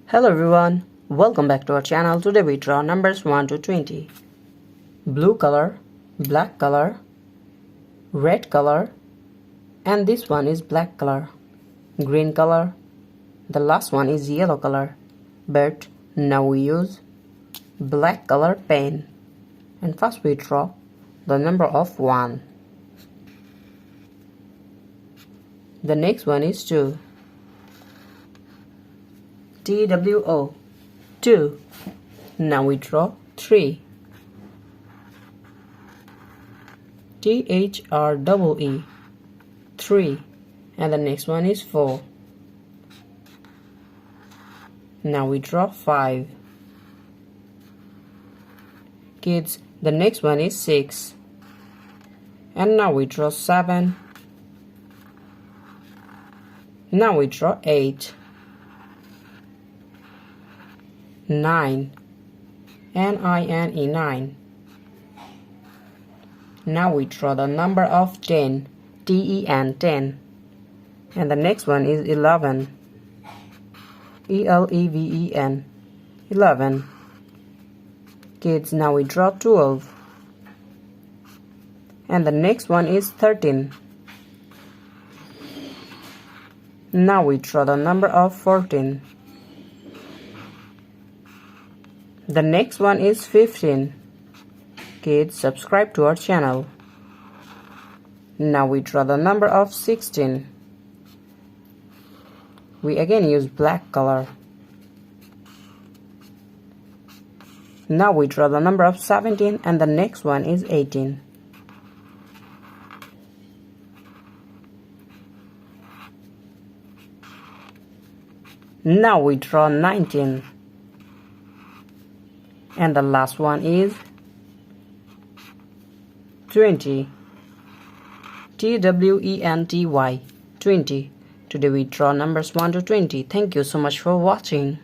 Hello everyone, welcome back to our channel. Today we draw numbers 1 to 20. Blue color, black color, red color, and this one is black color, green color, the last one is yellow color. But now we use black color pen, and first we draw the number of 1. The next one is 2. TWO, 2. Now we draw 3. THREE, 3. And the next one is 4. Now we draw 5. Kids, the next one is 6. And now we draw 7. Now we draw 8. 9, N-I-N-E, 9. Now we draw the number of 10, T-E-N, 10. And the next one is 11, E-L-E-V-E-N, 11. Kids, now we draw 12. And the next one is 13. Now we draw the number of 14. The next one is 15. Kids, subscribe to our channel. Now we draw the number of 16. We again use black color. Now we draw the number of 17, and the next one is 18. Now we draw 19. And the last one is 20. TWENTY, 20. Today we draw numbers 1 to 20. Thank you so much for watching.